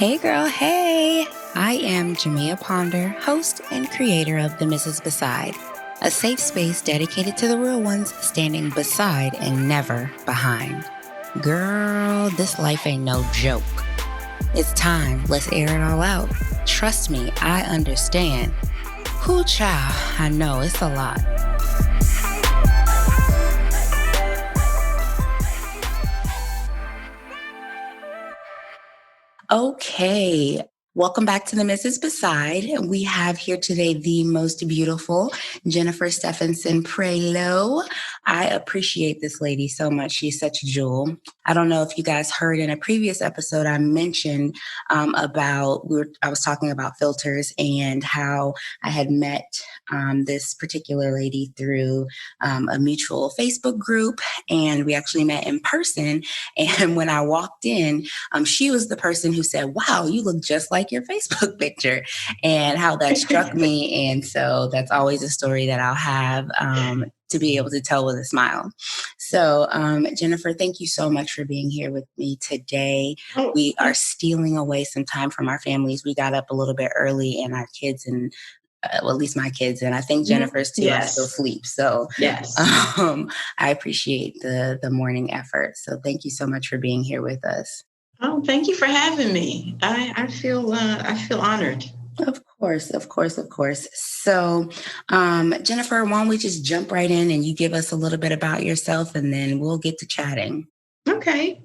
Hey girl, hey! I am Jamia Ponder, host and creator of The Mrs. Beside, a safe space dedicated to the real ones standing beside and never behind. Girl, this life ain't no joke. It's time, let's air it all out. Trust me, I understand. Whoo child, I know it's a lot. Okay, welcome back to the Mrs. Beside. We have here today the most beautiful Jennifer Stephenson Prioleau. I appreciate this lady so much. She's such a jewel. I don't know if you guys heard in a previous episode, I mentioned I was talking about filters and how I had met this particular lady through a mutual Facebook group, and we actually met in person. And when I walked in, she was the person who said, "Wow, you look just like your Facebook picture," and how that struck me. And so that's always a story that I'll have to be able to tell with a smile. So, Jennifer, thank you so much for being here with me today. We are stealing away some time from our families. We got up a little bit early, and our kids and well, at least my kids, and I think Jennifer's too, are still asleep. So yes. I appreciate the morning effort. So thank you so much for being here with us. Oh, thank you for having me. I feel honored. Of course. So, Jennifer, why don't we just jump right in and you give us a little bit about yourself, and then we'll get to chatting. Okay.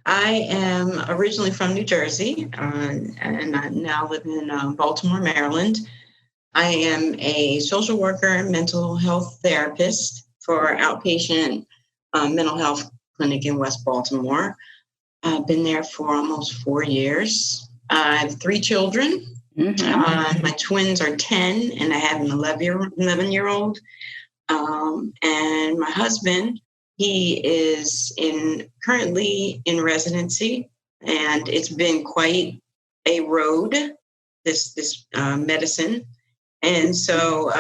I am originally from New Jersey, and I now live in Baltimore, Maryland. I am a social worker and mental health therapist for outpatient mental health clinic in West Baltimore. I've been there for almost 4 years. I have 3 children. Mm-hmm. My twins are 10, and I have an 11-year-old. And my husband, he is currently in residency, and it's been quite a road, this medicine. And so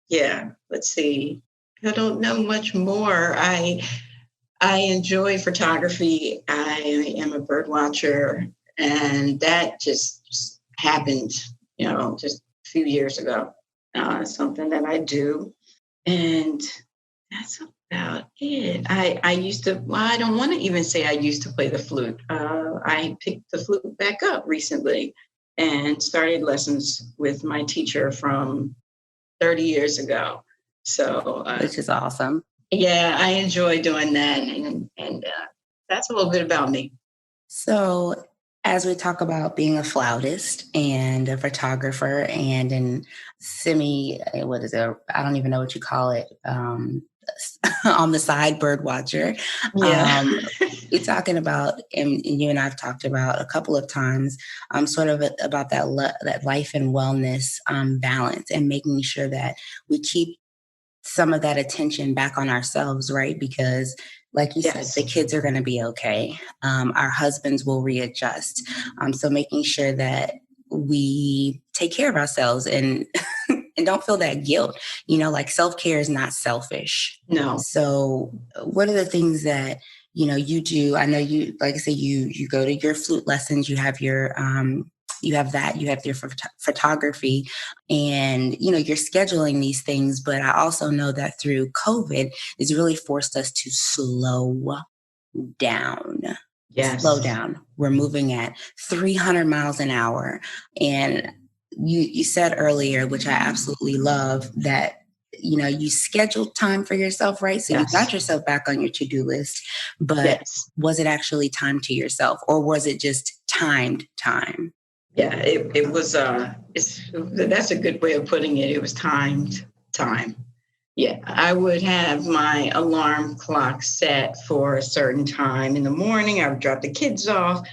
yeah, let's see. I don't know much more. I enjoy photography. I am a bird watcher, and that just happened, just a few years ago. Something that I do, and that's about it. I used to. Well, I don't want to even say I used to play the flute. I picked the flute back up recently and started lessons with my teacher from 30 years ago. So, which is awesome. Yeah, I enjoy doing that, and that's a little bit about me. So, as we talk about being a flautist and a photographer and an I don't even know what you call it, on the side bird watcher. Yeah. We're talking about, and you and I've talked about a couple of times, sort of about that life and wellness balance, and making sure that we keep some of that attention back on ourselves, right? Because like you said, the kids are going to be okay. Our husbands will readjust. So making sure that we take care of ourselves and and don't feel that guilt. Like self-care is not selfish. No. So what are the things that, you do? I know you, like I said, you go to your flute lessons, you have your, you have your photography, and, you're scheduling these things. But I also know that through COVID, it's really forced us to slow down. Yes. Slow down. We're moving at 300 miles an hour. And you said earlier, which I absolutely love, that you scheduled time for yourself, right? So you got yourself back on your to-do list, but was it actually time to yourself, or was it just timed time? Yeah, it was, that's a good way of putting it. It was timed time. Yeah, I would have my alarm clock set for a certain time in the morning. I would drop the kids off,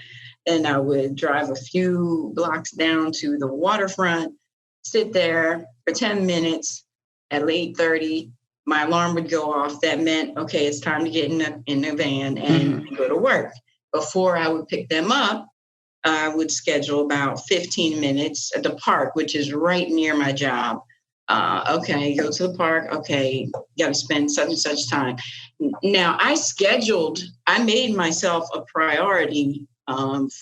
and I would drive a few blocks down to the waterfront, sit there for 10 minutes. At 8:30, my alarm would go off. That meant, okay, it's time to get in the van and go to work. Before I would pick them up, I would schedule about 15 minutes at the park, which is right near my job. Okay, go to the park. Okay, got to spend such and such time. Now, I made myself a priority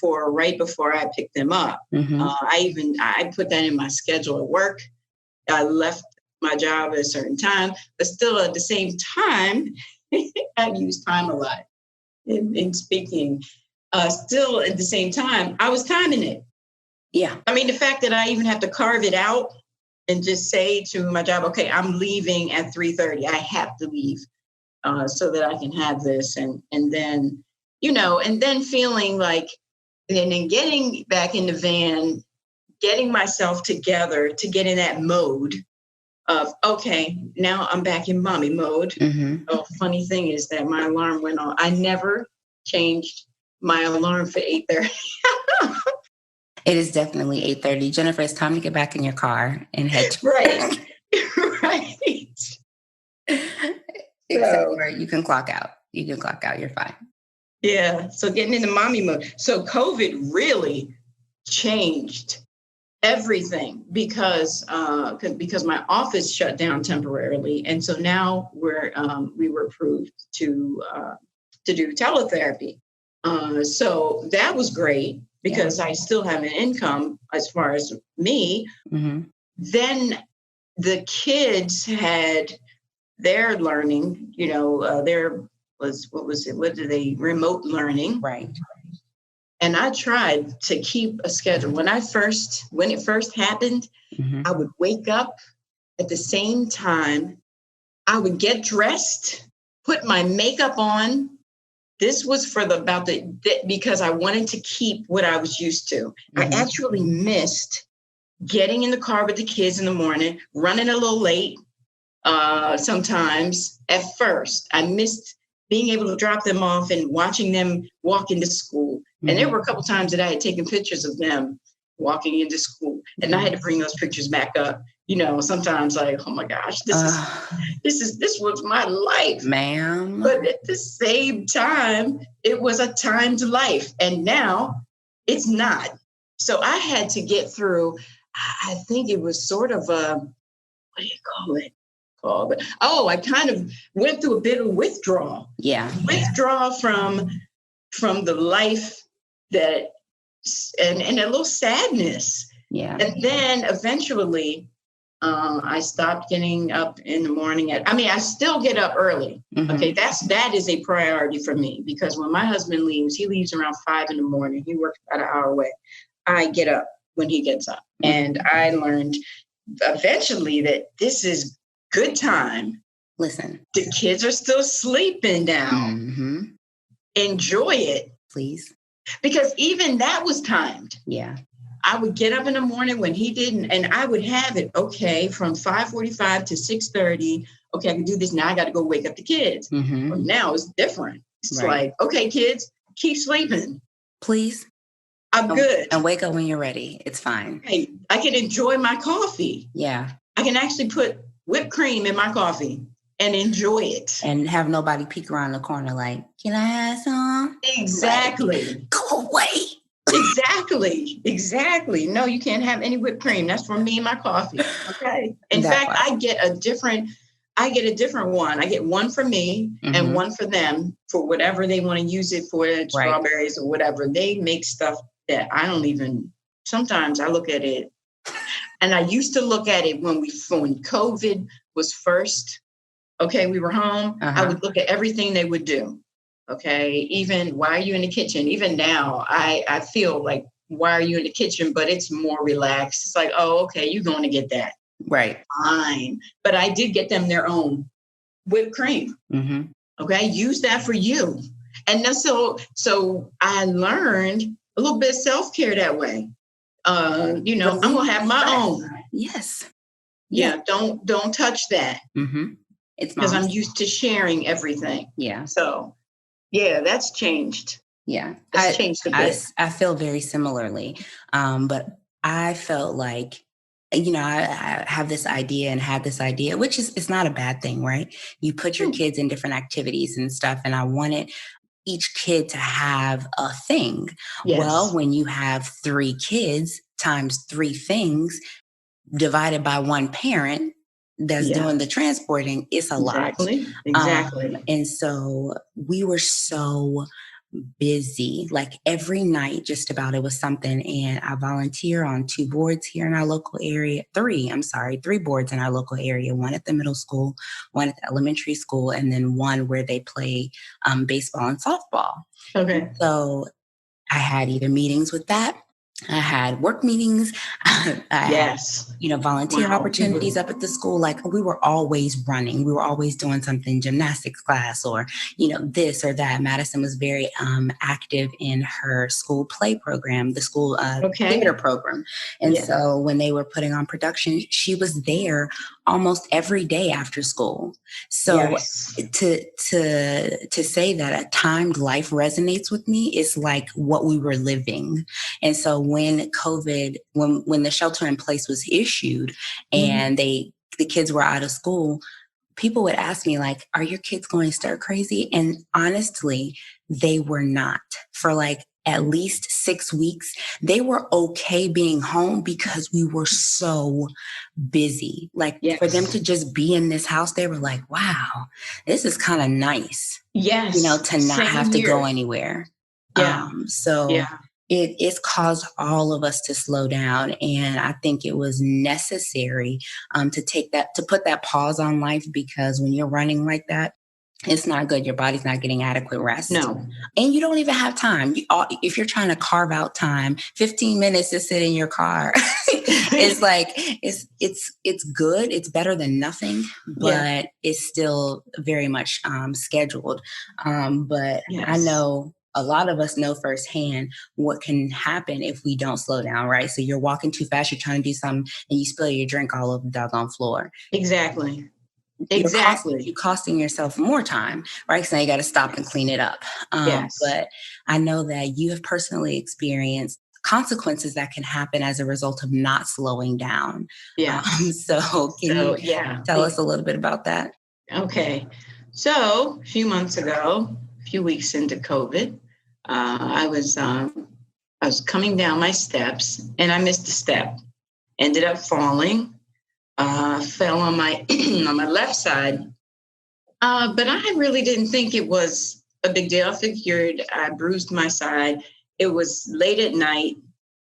for right before I picked them up. Mm-hmm. I put that in my schedule at work. I left my job at a certain time, but still at the same time, I use time a lot in speaking. Still at the same time, I was timing it. Yeah. I mean, the fact that I even have to carve it out and just say to my job, okay, I'm leaving at 3:30. I have to leave so that I can have this. And then, and then feeling like, and then getting back in the van, getting myself together to get in that mode of, okay, now I'm back in mommy mode. Mm-hmm. Oh, funny thing is that my alarm went on. I never changed my alarm for 8:30. It is definitely 8:30. Jennifer, it's time to get back in your car and head to Right. Right. Except for you can clock out. You can clock out. You're fine. Yeah. So getting into mommy mode. So COVID really changed everything because my office shut down temporarily, and so now we were approved to do teletherapy. So that was great because I still have an income as far as me. Mm-hmm. Then the kids had their learning. Remote learning, right? And I tried to keep a schedule. When it first happened, mm-hmm. I would wake up at the same time. I would get dressed, put my makeup on. This was because I wanted to keep what I was used to. Mm-hmm. I actually missed getting in the car with the kids in the morning, running a little late sometimes at first. I missed being able to drop them off and watching them walk into school. Mm-hmm. And there were a couple times that I had taken pictures of them walking into school, and I had to bring those pictures back up. Sometimes like, oh my gosh, this was my life, ma'am. But at the same time, it was a timed life, and now it's not. So I had to get through. I think it was sort of what do you call it? I kind of went through a bit of withdrawal. Yeah. Withdrawal from the life and a little sadness. Yeah. And then eventually I stopped getting up in the morning. I still get up early. Mm-hmm. Okay. That is a priority for me because when my husband leaves, he leaves around 5 a.m. He works about an hour away. I get up when he gets up. Mm-hmm. And I learned eventually that this is good time. Listen, the kids are still sleeping now. Mm-hmm. Enjoy it, please, because even that was timed. Yeah, I would get up in the morning when he didn't, and I would have it from 5:45 to 6:30. Okay, I can do this now. I got to go wake up the kids. Mm-hmm. But now it's different. It's right. like, okay, kids, keep sleeping, please. I'm good, and wake up when you're ready. It's fine. Hey, I can enjoy my coffee. Yeah, I can actually put whipped cream in my coffee and enjoy it. And have nobody peek around the corner like, can I have some? Exactly. Like, go away. Exactly. No, you can't have any whipped cream. That's for me and my coffee. Okay. In fact, I get a different one. I get one for me mm-hmm. and one for them for whatever they want to use it for, strawberries or whatever. They make stuff that I don't even, sometimes I look at it. And I used to look at it when COVID was first. Okay, we were home. Uh-huh. I would look at everything they would do. Okay, even why are you in the kitchen? Even now, I feel like, why are you in the kitchen? But it's more relaxed. It's like, oh, okay, you're going to get that. Right. Fine. But I did get them their own whipped cream. Mm-hmm. Okay, use that for you. And that's so I learned a little bit of self-care that way. I'm going to have my own. Yes. Yeah. Don't touch that. Mm-hmm. It's because I'm used to sharing everything. Yeah. So, yeah, that's changed. Yeah. That's changed a bit. I feel very similarly. But I felt like, I have this idea and had this idea, which is, it's not a bad thing, right? You put your kids in different activities and stuff. And I wanted each kid to have a thing. Yes. Well, when you have 3 kids times 3 things divided by one parent that's doing the transporting, it's a lot. Exactly. And so we were so busy. Like every night, just about, it was something. And I volunteer on 2 boards here in our local area. Three boards in our local area. One at the middle school, one at the elementary school, and then one where they play baseball and softball. Okay. So I had either meetings with that. I had work meetings. I had, volunteer opportunities up at the school. Like we were always running. We were always doing something, gymnastics class or, this or that. Madison was very active in her school play program, the school theater program. And so when they were putting on production, she was there almost every day after school. So to say that a timed life resonates with me is like what we were living. And so when COVID, when the shelter in place was issued and the kids were out of school, people would ask me like, are your kids going stir crazy? And honestly, they were not. For like at least 6 weeks, they were okay being home because we were so busy. Like for them to just be in this house, they were like, wow, this is kind of nice. Yes. To not have to go anywhere. It's caused all of us to slow down. And I think it was necessary to put that pause on life, because when you're running like that, it's not good. Your body's not getting adequate rest. No. And you don't even have time. If you're trying to carve out time, 15 minutes to sit in your car, it's like, it's good. It's better than nothing, but it's still very much scheduled. But I know a lot of us know firsthand what can happen if we don't slow down, right? So you're walking too fast, you're trying to do something, and you spill your drink all over the doggone floor. Exactly. You're costing yourself more time, right? So now you got to stop and clean it up. But I know that you have personally experienced consequences that can happen as a result of not slowing down. So can you tell us a little bit about that? Okay. So a few months ago, a few weeks into COVID, I was coming down my steps and I missed a step, ended up falling. Fell on my on my left side, but I really didn't think it was a big deal. I figured I bruised my side. It was late at night,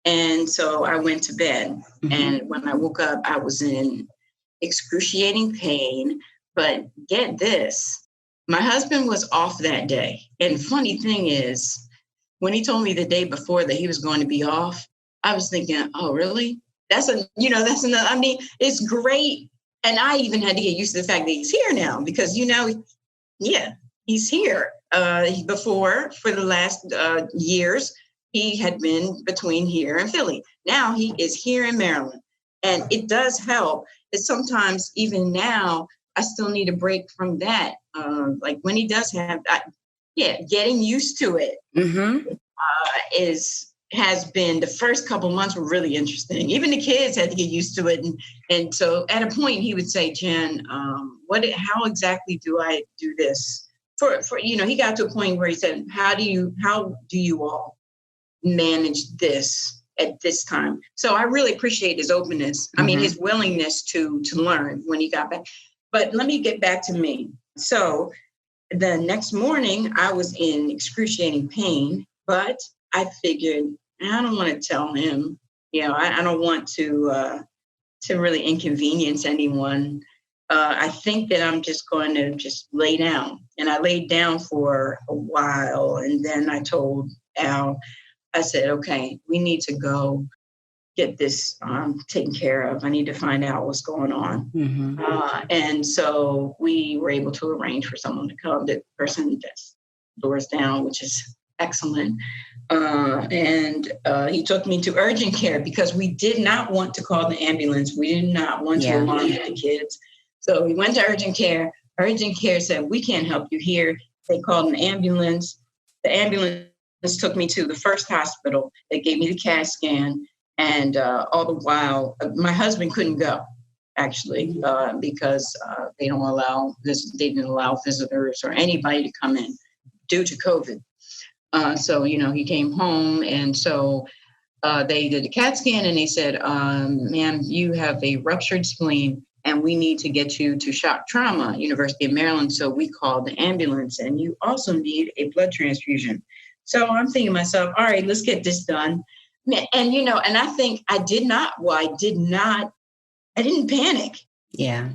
and so I went to bed. And when I woke up, I was in excruciating pain. But get this, my husband was off that day. And funny thing is, when he told me the day before that he was going to be off, I was thinking, oh, really? That's another, I mean, it's great. And I even had to get used to the fact that he's here now because, he's here. Before, for the last years, he had been between here and Philly. Now he is here in Maryland. And it does help that sometimes even now, I still need a break from that. Like when he does have, getting used to it has been, the first couple months were really interesting. Even the kids had to get used to it. And so at a point he would say, Jen, how exactly do I do this? He got to a point where he said, how do you all manage this at this time? So I really appreciate his openness. I mean, his willingness to learn when he got back. But let me get back to me. So the next morning I was in excruciating pain, but I figured I don't want to tell him, I don't want to really inconvenience anyone. I think that I'm just going to just lay down. And I laid down for a while. And then I told Al, I said, okay, we need to go get this taken care of. I need to find out what's going on. And so we were able to arrange for someone to come. The person just doors down, which is excellent. And he took me to urgent care because we did not want to call the ambulance. We did not want to alarm the kids. So we went to urgent care. Urgent care said, we can't help you here. They called an ambulance. The ambulance took me to the first hospital. They gave me the CAT scan. And all the while, my husband couldn't go, actually, because they didn't allow visitors or anybody to come in due to COVID. So, he came home, and so they did the CAT scan, and they said, ma'am, you have a ruptured spleen, and we need to get you to shock trauma, University of Maryland. So we called the ambulance, and you also need a blood transfusion. So I'm thinking to myself, all right, let's get this done. And, and I think I didn't panic. Yeah.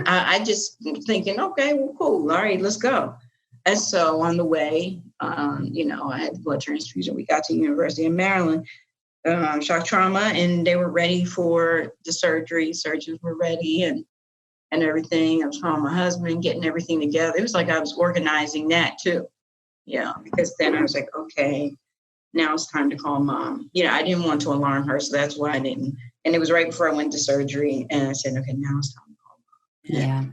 I just thinking, okay, well, cool. All right, let's go. And so on the way, I had the blood transfusion. We got to the University of Maryland, shock trauma, and they were ready for the surgery. Surgeons were ready and everything. I was calling my husband, getting everything together. It was like I was organizing that too. Yeah, because then I was like, okay, now it's time to call mom. I didn't want to alarm her, so that's why I didn't. And it was right before I went to surgery, and I said, okay, now it's time to call mom. Yeah.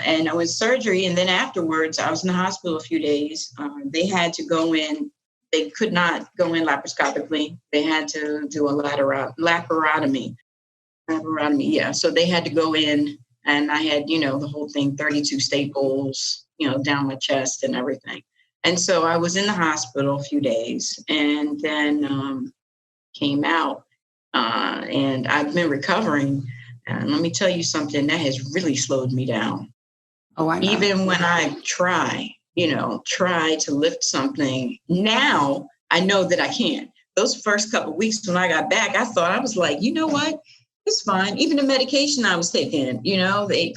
And I was surgery, and then afterwards, I was in the hospital a few days. They had to go in. They could not go in laparoscopically. They had to do a laparotomy. Yeah. So they had to go in, and I had, the whole thing, 32 staples, down my chest and everything. And so I was in the hospital a few days, and then came out, and I've been recovering. And let me tell you something that has really slowed me down. Oh, I know. Even when I try to lift something, now I know that I can't. Those first couple of weeks when I got back, I thought, I was like, you know what? It's fine. Even the medication I was taking, they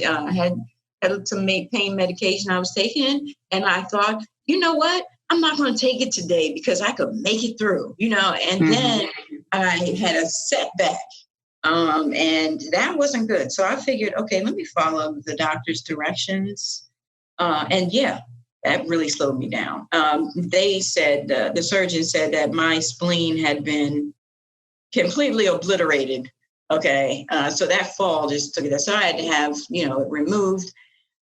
had some pain medication I was taking. And I thought, you know what? I'm not going to take it today because I could make it through, and then I had a setback. And that wasn't good. So I figured, okay, let me follow the doctor's directions. And yeah, that really slowed me down. They said, the surgeon said that my spleen had been completely obliterated. Okay. So that fall just took it. So I had to have, it removed.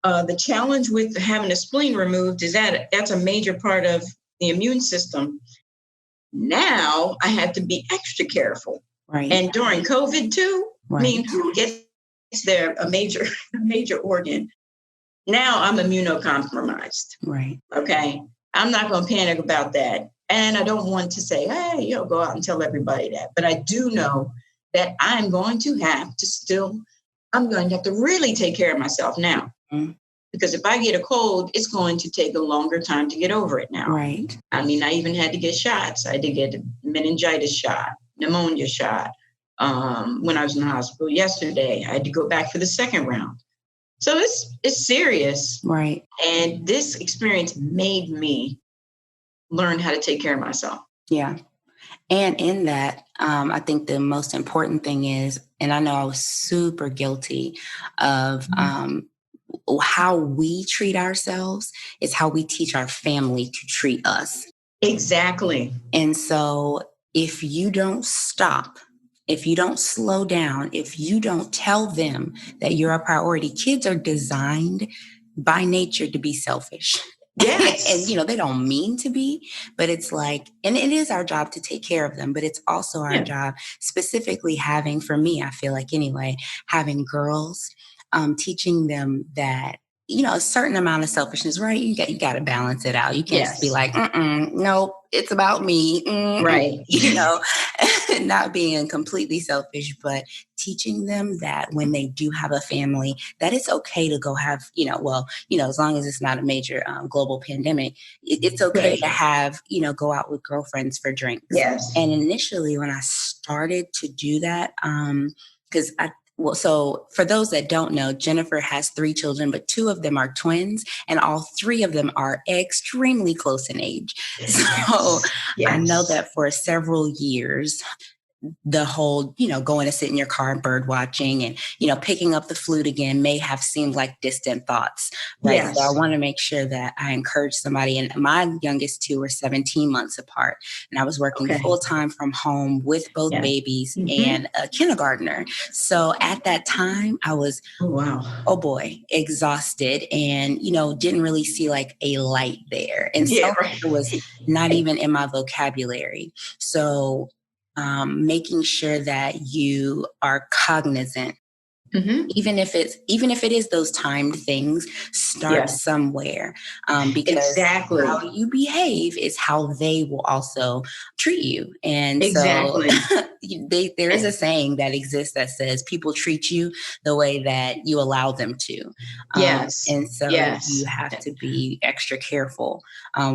The challenge with having a spleen removed is that that's a major part of the immune system. Now I had to be extra careful. Right. And during COVID too, Right. I mean, who gets there a major organ? Now I'm immunocompromised. Right. Okay. I'm not going to panic about that. And I don't want to say, hey, go out and tell everybody that. But I do know that I'm going to have to really take care of myself now. Mm-hmm. Because if I get a cold, it's going to take a longer time to get over it now. Right. I mean, I even had to get shots. I had to get a meningitis shot, pneumonia shot. When I was in the hospital yesterday, I had to go back for the second round. So it's serious. Right. And this experience made me learn how to take care of myself. Yeah. And in that, I think the most important thing is, and I know I was super guilty of how we treat ourselves is how we teach our family to treat us. Exactly. And so if you don't stop, if you don't slow down, if you don't tell them that you're a priority, kids are designed by nature to be selfish. Yes. And, they don't mean to be, but it's like, and it is our job to take care of them, but it's also our job, specifically having, for me, I feel like anyway, having girls, teaching them that, a certain amount of selfishness, right? You got to balance it out. You can't just be like, no, it's about me. Right. Not being completely selfish, but teaching them that when they do have a family, that it's okay to go have, as long as it's not a major global pandemic, it's okay to have, go out with girlfriends for drinks. Yes. And initially when I started to do that, so for those that don't know, Jennifer has 3 children, but 2 of them are twins, and all 3 of them are extremely close in age. So I know that for several years, the whole, going to sit in your car and bird watching and, picking up the flute again may have seemed like distant thoughts, right? Yes. So I want to make sure that I encourage somebody. And my youngest 2 were 17 months apart. And I was working full time from home with both babies and a kindergartner. So at that time I was, exhausted and, didn't really see like a light there. And it was not even in my vocabulary. So making sure that you are cognizant Even if it is those timed things, start somewhere, because Exactly. how you behave is how they will also treat you. And Exactly. so there is a saying that exists that says people treat you the way that you allow them to. Yes. And so Yes. you have to be extra careful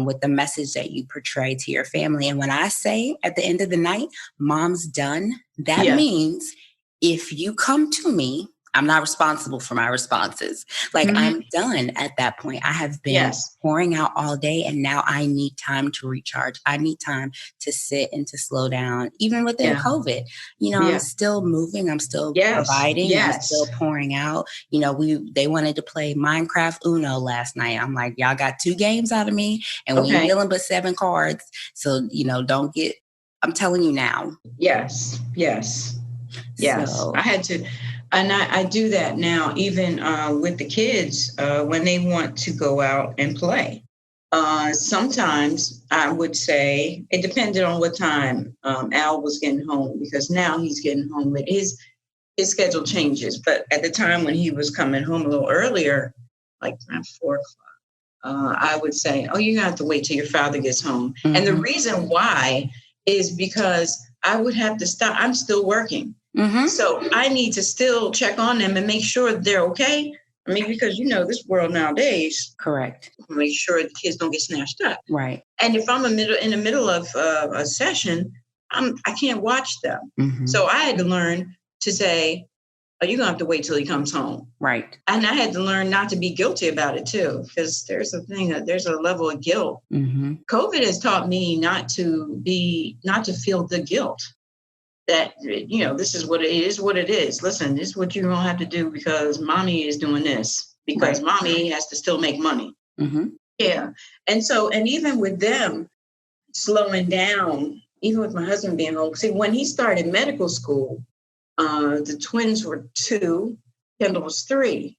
with the message that you portray to your family. And when I say at the end of the night, mom's done, that means if you come to me, I'm not responsible for my responses. Like I'm done at that point. I have been pouring out all day and now I need time to recharge. I need time to sit and to slow down. Even within COVID, I'm still moving. I'm still providing. I'm still pouring out. They wanted to play Minecraft Uno last night. I'm like, y'all got 2 games out of me and we ain't dealing but 7 cards. So, I'm telling you now. Yes. So, I had to, and I do that now, even with the kids when they want to go out and play. Sometimes I would say it depended on what time Al was getting home, because now he's getting home with his schedule changes. But at the time when he was coming home a little earlier, like around 4 o'clock, I would say, oh, you have to wait till your father gets home. And the reason why is because I would have to stop. I'm still working. So I need to still check on them and make sure they're okay. I mean, because this world nowadays. Correct. Make sure the kids don't get snatched up. Right. And if I'm in the middle of a session, I can't watch them. So I had to learn to say, "Oh, you're gonna have to wait till he comes home." Right. And I had to learn not to be guilty about it too, because there's a level of guilt. COVID has taught me not to feel the guilt. That, this is what it is. Listen, this is what you're going to have to do because mommy is doing this, because mommy has to still make money. Yeah. And even with them slowing down, even with my husband being home, see, when he started medical school, the twins were 2, Kendall was 3.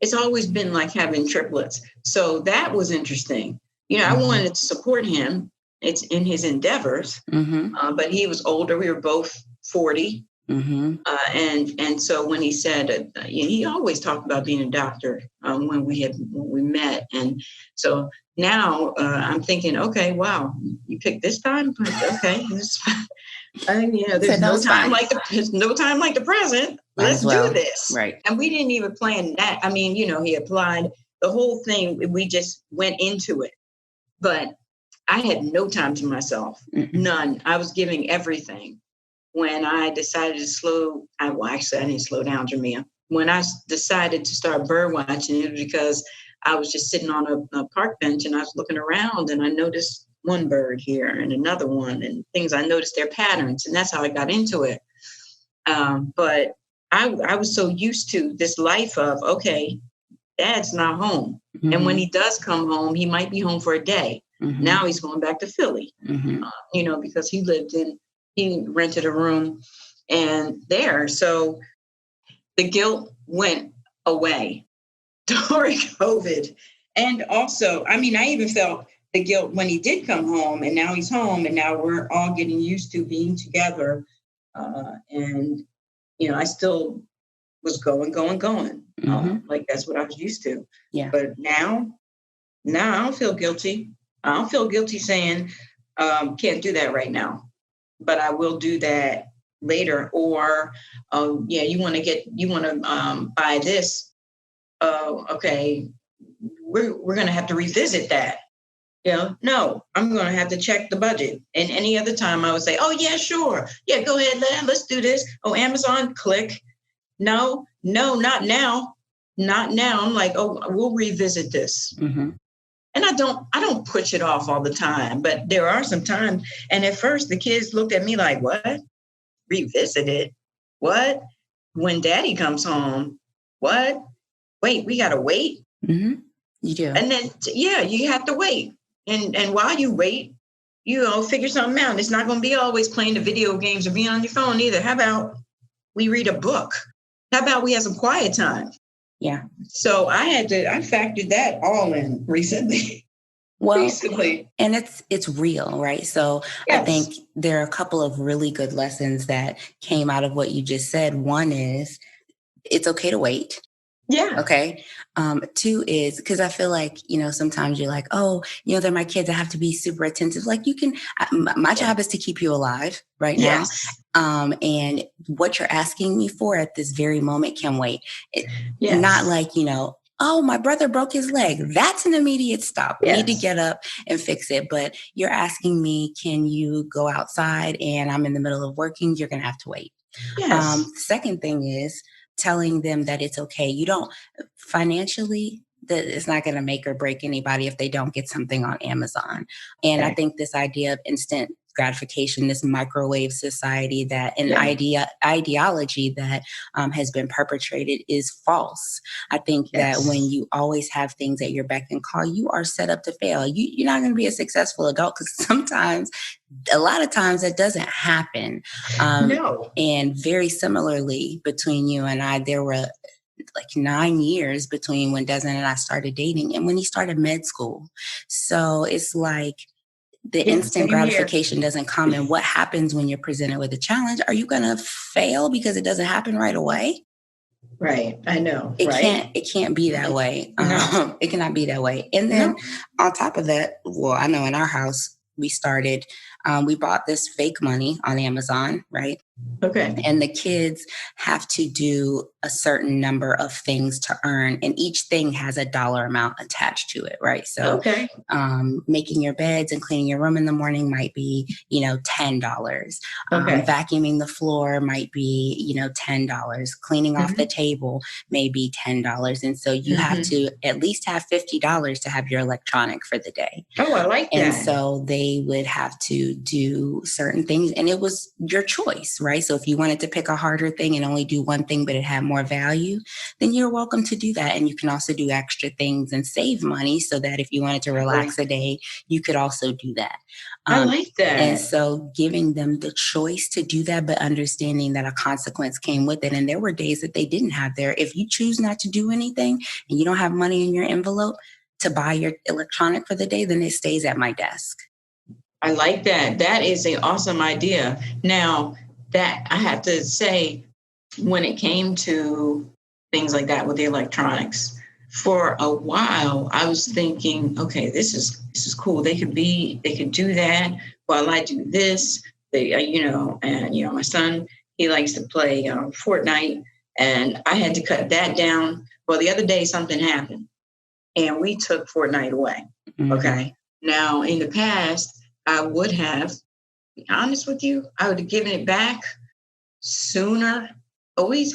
It's always been like having triplets. So that was interesting. I wanted to support him. It's in his endeavors, but he was older. We were both 40. And so when he said, he always talked about being a doctor when we met. And so now I'm thinking, okay, wow, you picked this time? Okay. There's no time like the present. Let's do this. Right. And we didn't even plan that. I mean, he applied the whole thing. We just went into it. But I had no time to myself, none. I was giving everything. When I decided to I didn't slow down, Jamia. When I decided to start bird watching, it was because I was just sitting on a park bench and I was looking around and I noticed one bird here and another one and things. I noticed their patterns, and that's how I got into it. But I was so used to this life of, okay, Dad's not home. And when he does come home, he might be home for a day. Now he's going back to Philly, because he rented a room and there. So the guilt went away during COVID. And also, I even felt the guilt when he did come home, and now he's home and now we're all getting used to being together. And I still was going. Like that's what I was used to. Yeah. But now I don't feel guilty. I don't feel guilty saying, can't do that right now, but I will do that later. Or, you want to buy this. Okay. We're going to have to revisit that. No, I'm going to have to check the budget. And any other time I would say, oh yeah, sure. Yeah, go ahead. Let's do this. Oh, Amazon, click. No, not now. Not now. I'm like, oh, we'll revisit this. And I don't push it off all the time, but there are some times. And at first the kids looked at me like, what? Revisit it? What? When daddy comes home? What? Wait, we got to wait? You do. And then, you have to wait. And while you wait, figure something out. It's not going to be always playing the video games or being on your phone either. How about we read a book? How about we have some quiet time? Yeah. So I factored that all in recently. Well, recently. And it's real, right? So yes. I think there are a couple of really good lessons that came out of what you just said. One is it's okay to wait. Yeah. Okay. Two is because I feel like, sometimes you're like, oh, they're my kids. I have to be super attentive. Like my job is to keep you alive right now. Yes. And what you're asking me for at this very moment can wait. Yes. Not like, oh, my brother broke his leg. That's an immediate stop. We need to Yes. get up and fix it. But you're asking me, can you go outside and I'm in the middle of working? You're going to have to wait. Yes. Second thing is telling them that it's okay. You don't financially, that it's not going to make or break anybody if they don't get something on Amazon. And I think this idea of instant gratification, this microwave society ideology that has been perpetrated is false. I think that when you always have things at your beck and call, you are set up to fail. You're not going to be a successful adult because a lot of times that doesn't happen. No. And very similarly, between you and I, there were like 9 years between when Desmond and I started dating and when he started med school. So it's like the instant gratification doesn't come. And what happens when you're presented with a challenge? Are you going to fail because it doesn't happen right away? Right. I know. It can't be that way. No. It cannot be that way. And then on top of that, well, I know in our house, we bought this fake money on Amazon, right? Okay. And the kids have to do a certain number of things to earn, and each thing has a dollar amount attached to it, right? So making your beds and cleaning your room in the morning might be, $10. Vacuuming the floor might be, $10. Cleaning off the table may be $10. And so you have to at least have $50 to have your electronic for the day. Oh, I like that. And so they would have to do certain things, and it was your choice, right? So if you wanted to pick a harder thing and only do one thing, but it had more value, then you're welcome to do that. And you can also do extra things and save money so that if you wanted to relax a day, you could also do that. I like that. And so giving them the choice to do that, but understanding that a consequence came with it. And there were days that they didn't have there. If you choose not to do anything and you don't have money in your envelope to buy your electronic for the day, then it stays at my desk. I like that. That is an awesome idea. Now, that I have to say, when it came to things like that with the electronics, for a while I was thinking, okay, this is cool. They could do that while I do this. My son, he likes to play Fortnite, and I had to cut that down. Well, the other day something happened, and we took Fortnite away. Mm-hmm. Okay. Now, in the past, I would have, to be honest with you, I would have given it back sooner. But we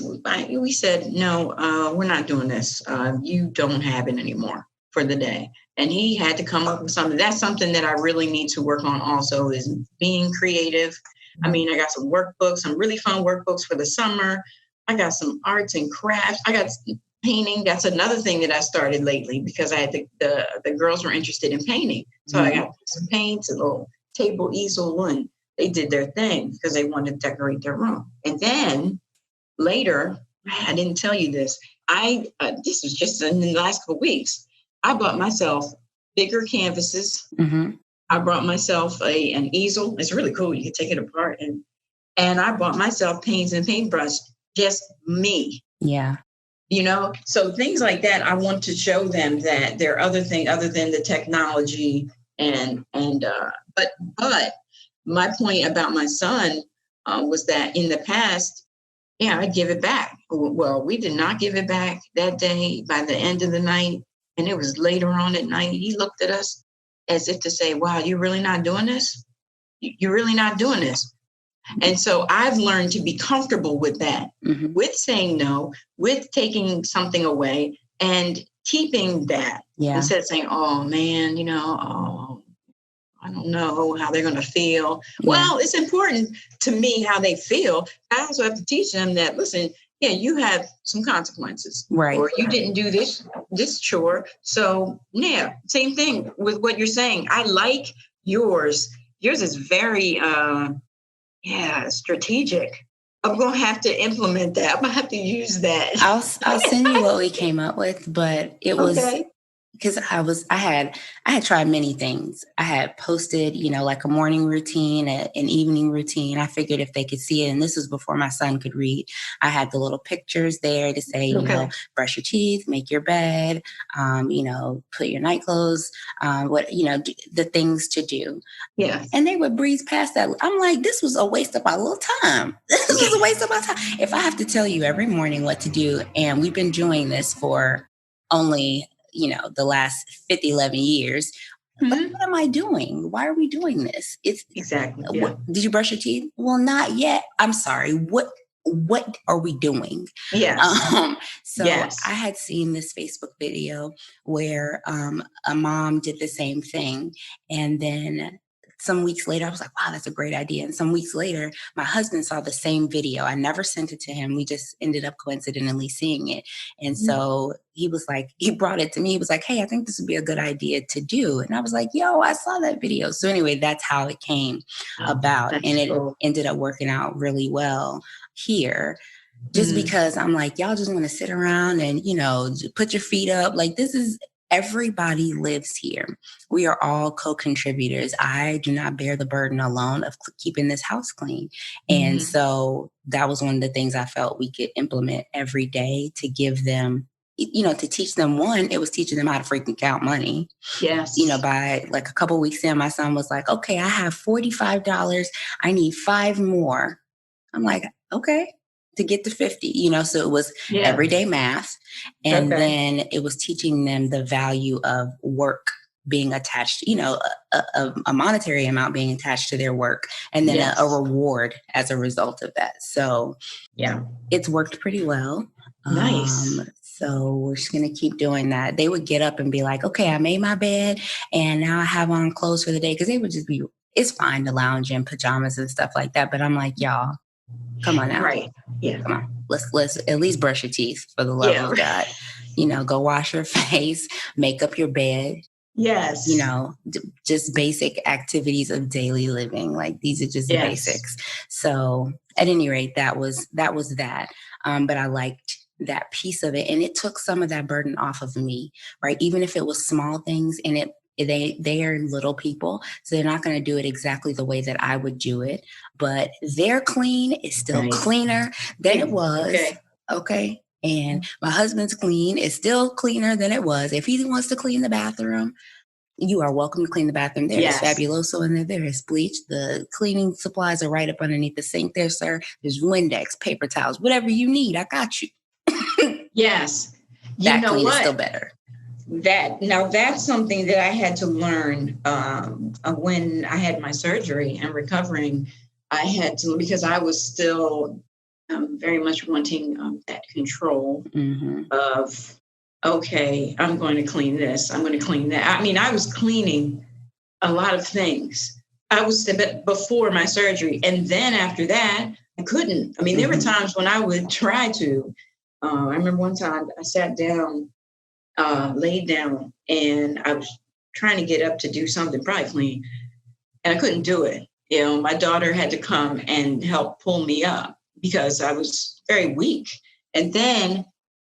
said, no, we're not doing this. You don't have it anymore for the day. And he had to come up with something. That's something that I really need to work on also, is being creative. I mean, I got some workbooks, some really fun workbooks for the summer. I got some arts and crafts. I got painting. That's another thing that I started lately because I had the girls were interested in painting. So I got some paints, a little table easel, and they did their thing because they wanted to decorate their room. And then later, I didn't tell you this. This was just in the last couple of weeks. I bought myself bigger canvases. Mm-hmm. I brought myself an easel. It's really cool. You can take it apart. And I bought myself paints and paintbrush, just me. Yeah. So things like that, I want to show them that there are other things other than the technology. But my point about my son was that in the past, I'd give it back. Well, we did not give it back that day. By the end of the night, and it was later on at night, he looked at us as if to say, wow, you're really not doing this? You're really not doing this? And so I've learned to be comfortable with that, with saying no, with taking something away and keeping that instead of saying, oh, man, I don't know how they're going to feel. Yeah. Well, it's important to me how they feel. I also have to teach them that, listen, you have some consequences. Right. Or you didn't do this chore. So, same thing with what you're saying. I like yours. Yours is very strategic. I'm going to have to implement that. I'm going to have to use that. I'll send you what we came up with, but it was because I had tried many things. I had posted, like a morning routine, an evening routine. I figured if they could see it, and this was before my son could read, I had the little pictures there to say, Okay. brush your teeth, make your bed, put your night clothes, the things to do. Yeah. And they would breeze past that. I'm like, this was a waste of my little time. This was a waste of my time. If I have to tell you every morning what to do, and we've been doing this for only, the last 50, 11 years, what am I doing? Why are we doing this? It's Exactly. Yeah. did you brush your teeth? Well, not yet. I'm sorry. What are we doing? Yes. So Yes. I had seen this Facebook video where a mom did the same thing. And then some weeks later, I was like, wow, that's a great idea. And some weeks later, my husband saw the same video. I never sent it to him. We just ended up coincidentally seeing it. And so he was like, he brought it to me. He was like, hey, I think this would be a good idea to do. And I was like, yo, I saw that video. So anyway, that's how it came about. And it ended up working out really well here. Just because I'm like, y'all just want to sit around and, put your feet up. Like, everybody lives here. We are all co-contributors. I do not bear the burden alone of keeping this house clean. And so that was one of the things I felt we could implement every day to give them, to teach them. One, it was teaching them how to freaking count money. Yes. By like a couple of weeks in, my son was like, okay, I have $45. I need 5 more. I'm like, okay, to get to 50, so it was everyday math. And then it was teaching them the value of work being attached, a monetary amount being attached to their work, and then a reward as a result of that. So it's worked pretty well. Nice. So we're just going to keep doing that. They would get up and be like, okay, I made my bed and now I have on clothes for the day. Cause they would just be, it's fine to lounge in pajamas and stuff like that. But I'm like, y'all, come on now. Right. Yeah. Come on. Let's at least brush your teeth for the love of God. Go wash your face, make up your bed. Yes. Just basic activities of daily living. Like these are just the basics. So at any rate, that was that. But I liked that piece of it. And it took some of that burden off of me, right? Even if it was small things and they are little people, so they're not going to do it exactly the way that I would do it, but their clean is still cleaner than it was. Okay. And my husband's clean is still cleaner than it was. If he wants to clean the bathroom, you are welcome to clean the bathroom. There is Fabuloso in there. There is bleach. The cleaning supplies are right up underneath the sink there, sir. There's Windex, paper towels, whatever you need. I got you. Yes. That clean is still better. That's something that I had to learn when I had my surgery and recovering. I had to, because I was still very much wanting that control of, okay, I'm going to clean this. I'm going to clean that. I mean, I was cleaning a lot of things. I was before my surgery. And then after that, I couldn't. I mean, there were times when I would try to. I remember one time I sat down, laid down, and I was trying to get up to do something, probably clean, and I couldn't do it. My daughter had to come and help pull me up because I was very weak. And then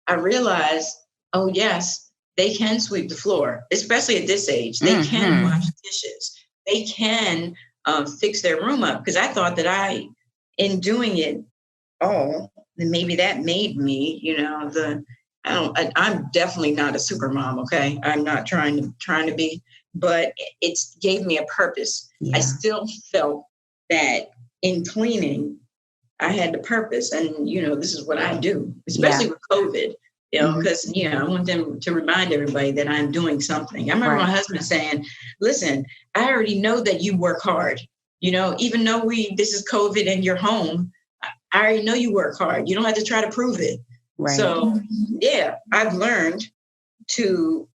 I realized, oh, yes, they can sweep the floor, especially at this age. They can wash dishes. They can fix their room up, because I thought that in doing it all, then maybe that made me, I'm definitely not a super mom. Okay. I'm not trying to be, but it gave me a purpose. Yeah. I still felt that in cleaning, I had the purpose, and, this is what I do, especially with COVID, because, I want them to remind everybody that I'm doing something. I remember my husband saying, listen, I already know that you work hard, even though this is COVID and you're home, I already know you work hard. You don't have to try to prove it. Right. So, I've learned to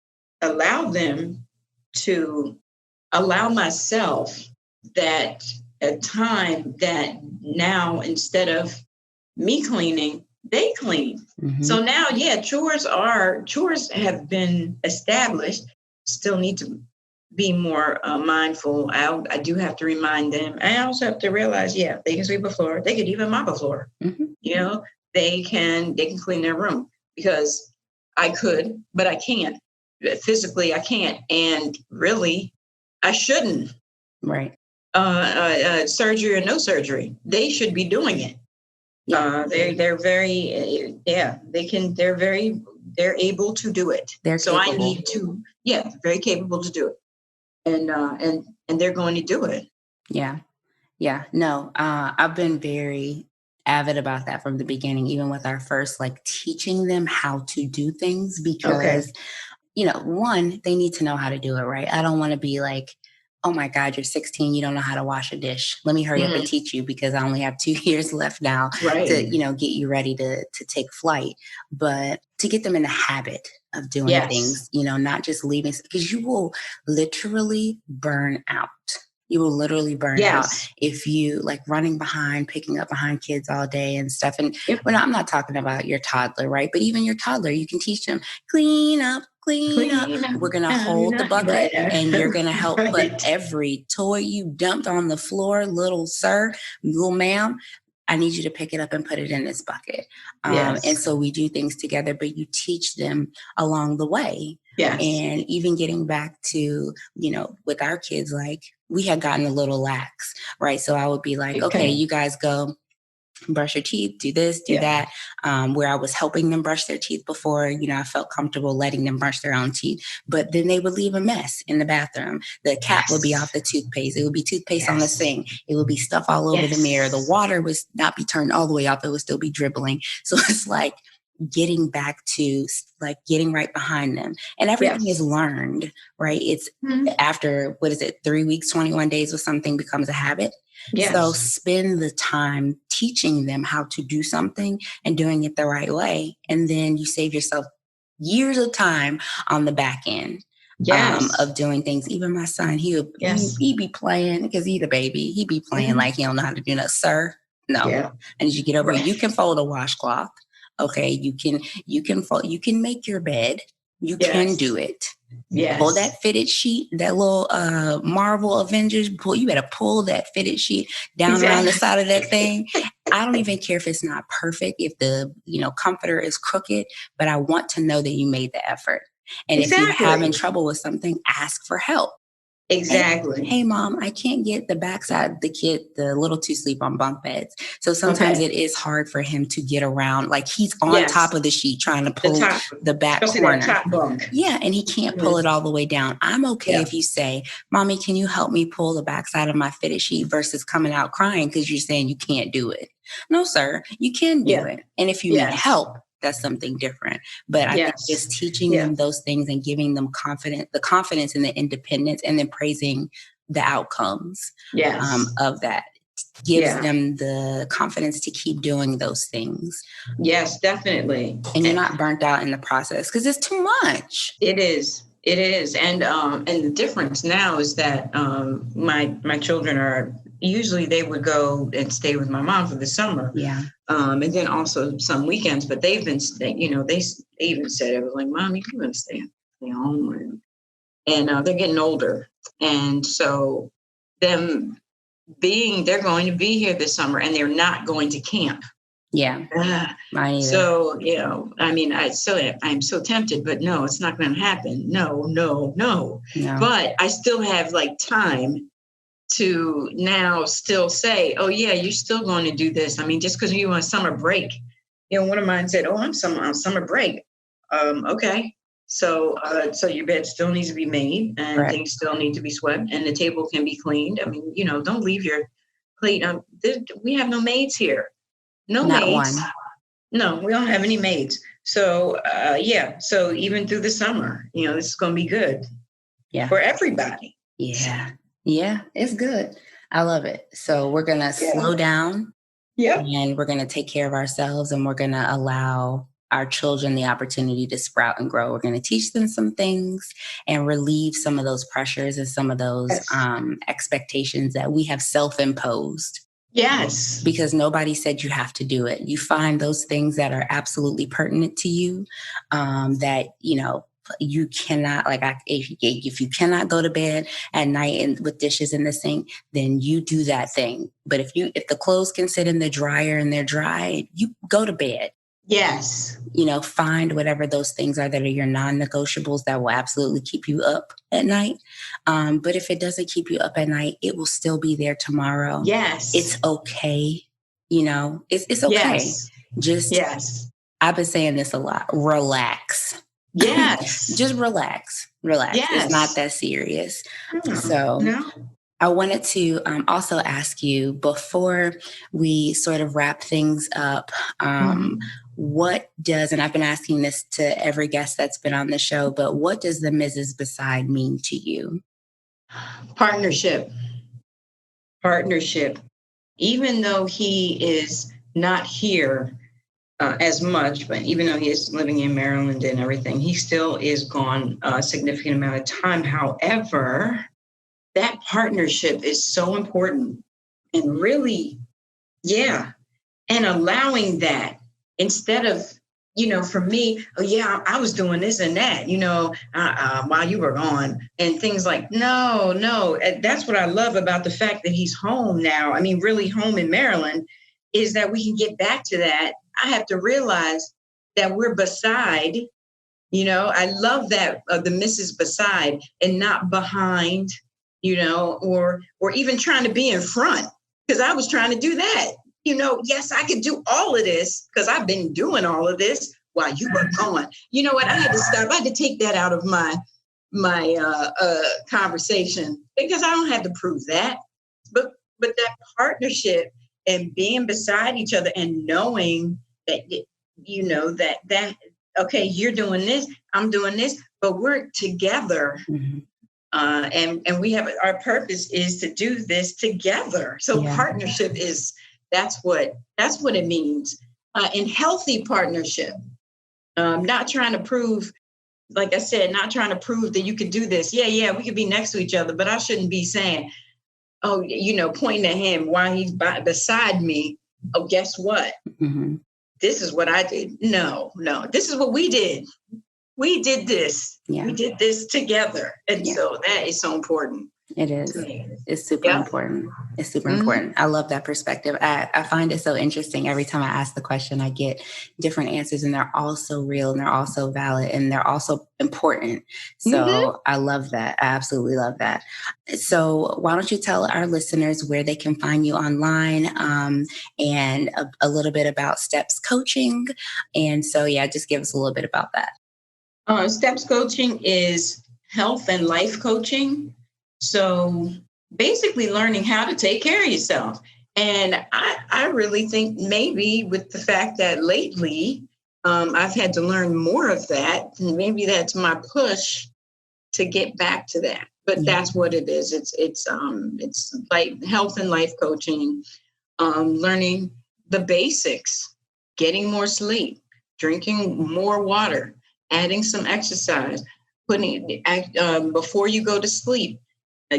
allow myself that a time that now, instead of me cleaning, they clean. So now, chores have been established. Still need to be more mindful. I do have to remind them. I also have to realize, they can sweep a floor. They could even mop a floor. They can clean their room, because I could, but I can't. physically I can't, and really I shouldn't. Right. Surgery or no surgery, they should be doing it. Yeah. They're very they're able to do it. They're so capable. I need to, very capable to do it, and they're going to do it. Yeah. No, I've been very avid about that from the beginning, even with our first, like, teaching them how to do things, because, one, they need to know how to do it right. I don't want to be like, oh my God, you're 16, you don't know how to wash a dish. Let me hurry up and teach you, because I only have 2 years left now to, get you ready to take flight. But to get them in the habit of doing things, not just leaving, because you will literally burn out. You will literally burn out if you, like, running behind, picking up behind kids all day and stuff. And I'm not talking about your toddler, right? But even your toddler, you can teach them, clean up. We're going to hold the bucket and you're going to help put every toy you dumped on the floor, little sir, little ma'am, I need you to pick it up and put it in this bucket. And so we do things together, but you teach them along the way. Yes. And even getting back to, with our kids, like, we had gotten a little lax, right? So I would be like, okay, you guys go brush your teeth, do this, do that. Where I was helping them brush their teeth before, I felt comfortable letting them brush their own teeth. But then they would leave a mess in the bathroom. The cap would be off the toothpaste. It would be toothpaste on the sink. It would be stuff all over the mirror. The water would not be turned all the way off. It would still be dribbling. So it's like getting back to, like, getting right behind them. And everything is learned, right? It's after, 3 weeks, 21 days or something becomes a habit. Yes. So spend the time teaching them how to do something and doing it the right way. And then you save yourself years of time on the back end of doing things. Even my son, he'd be playing, because he's a baby. He'd be playing like he don't know how to do that. Sir, no. Yeah. And as you get over it, you can fold a washcloth. Okay. You can fold, you can make your bed. You can do it. Yes. Pull that fitted sheet, that little Marvel Avengers, you better pull that fitted sheet down around the side of that thing. I don't even care if it's not perfect, if the, comforter is crooked, but I want to know that you made the effort. And if you're having trouble with something, ask for help. Exactly. Hey, Mom, I can't get the backside, the little two sleep on bunk beds. So sometimes it is hard for him to get around. Like, he's on top of the sheet trying to pull the back corner. That top bunk. Yeah, and he can't pull it all the way down. I'm okay if you say, Mommy, can you help me pull the backside of my fitted sheet, versus coming out crying because you're saying you can't do it. No, sir, you can do it. And if you need help, that's something different. But I think just teaching them those things and giving them the confidence and the independence, and then praising the outcomes of that gives them the confidence to keep doing those things. Yes, definitely. And you're not burnt out in the process, because it's too much. It is. It is. And the difference now is that my children are, usually they would go and stay with my mom for the summer. Yeah. And then also some weekends, but they've been staying, they even said, it was like, Mom, you're going to stay home. And they're getting older. And so they're going to be here this summer, and they're not going to camp. Yeah. So, I'm so tempted, but no, it's not going to happen. No. But I still have, like, time to now still say, oh yeah, you're still going to do this. I mean, just because you're on summer break, one of mine said, oh, I'm on summer break. Okay. So your bed still needs to be made, and things still need to be swept, and the table can be cleaned. I mean, don't leave your plate. We have no maids here. Not maids. One. No, we don't have any maids. So, so even through the summer, this is going to be good for everybody. Yeah. Yeah, it's good. I love it. So we're going to slow down, and we're going to take care of ourselves, and we're going to allow our children the opportunity to sprout and grow. We're going to teach them some things and relieve some of those pressures and some of those expectations that we have self-imposed. Yes. Because nobody said you have to do it. You find those things that are absolutely pertinent to you, that, you cannot, like, if you cannot go to bed at night and with dishes in the sink, then you do that thing. But if the clothes can sit in the dryer and they're dry, you go to bed. Yes. Find whatever those things are that are your non-negotiables that will absolutely keep you up at night. But if it doesn't keep you up at night, it will still be there tomorrow. Yes. It's okay. It's okay. Yes. Just, yes. I've been saying this a lot. Relax. Yes. Just relax. Yes. It's not that serious. So no. I wanted to also ask you, before we sort of wrap things up, what does, and I've been asking this to every guest that's been on the show, but what does the Mrs. Beside mean to you? Partnership. Even though he is not here as much, but even though he is living in Maryland and everything, he still is gone a significant amount of time. However, that partnership is so important, and really, and allowing that instead of, for me, I was doing this and that, while you were gone and things like, no. That's what I love about the fact that he's home now. I mean, really home in Maryland, is that we can get back to that. I have to realize that we're beside, I love that the Mrs. Beside and not behind, or even trying to be in front, because I was trying to do that. Yes, I could do all of this because I've been doing all of this while you were gone. You know what? I had to stop. I had to take that out of my conversation, because I don't have to prove that. But that partnership and being beside each other and knowing that, that okay, you're doing this, I'm doing this, but we're together. Mm-hmm. And we have, our purpose is to do this together. So partnership is, that's what it means. In healthy partnership, not trying to prove, like I said, not trying to prove that you could do this. Yeah, we could be next to each other, but I shouldn't be saying, pointing at him while he's beside me. Oh, guess what? Mm-hmm. This is what I did. No, this is what we did. We did this. Yeah. We did this together. And so that is so important. It is. It's super important. It's super important. I love that perspective. I find it so interesting. Every time I ask the question, I get different answers, and they're all so real, and they're all so valid, and they're also important. So I love that. I absolutely love that. So why don't you tell our listeners where they can find you online, and a little bit about Steps Coaching. And so, just give us a little bit about that. Steps Coaching is health and life coaching. So basically learning how to take care of yourself. And I really think maybe with the fact that lately I've had to learn more of that, and maybe that's my push to get back to that. But that's what it is. It's like health and life coaching, learning the basics, getting more sleep, drinking more water, adding some exercise, before you go to sleep,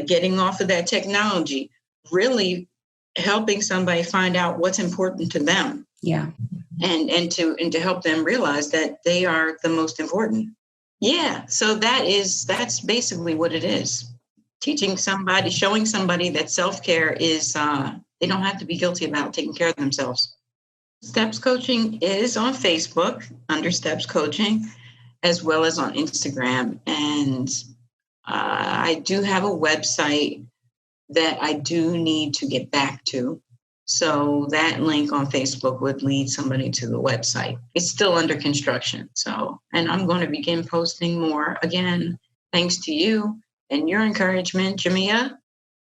getting off of that technology, really helping somebody find out what's important to them. Yeah. And to help them realize that they are the most important. Yeah. So that's basically what it is. Teaching somebody, showing somebody that self-care is, they don't have to be guilty about taking care of themselves. Steps Coaching is on Facebook under Steps Coaching, as well as on Instagram. And I do have a website that I do need to get back to. So that link on Facebook would lead somebody to the website. It's still under construction. And I'm going to begin posting more again, thanks to you and your encouragement, Jamia.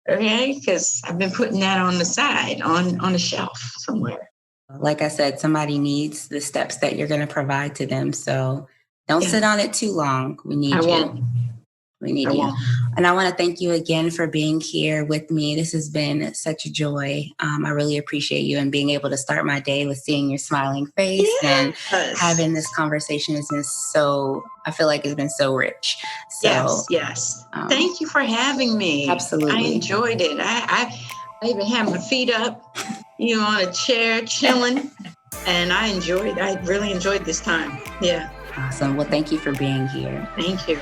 Okay, because I've been putting that on the side, on a shelf somewhere. Like I said, somebody needs the steps that you're going to provide to them. So don't sit on it too long. We need you. We need you. And I want to thank you again for being here with me. This has been such a joy. I really appreciate you, and being able to start my day with seeing your smiling face and having this conversation has been I feel like it's been so rich. So, yes. Thank you for having me. Absolutely. I enjoyed it. I even had my feet up, on a chair, chilling. And I really enjoyed this time. Yeah. Awesome. Well, thank you for being here. Thank you.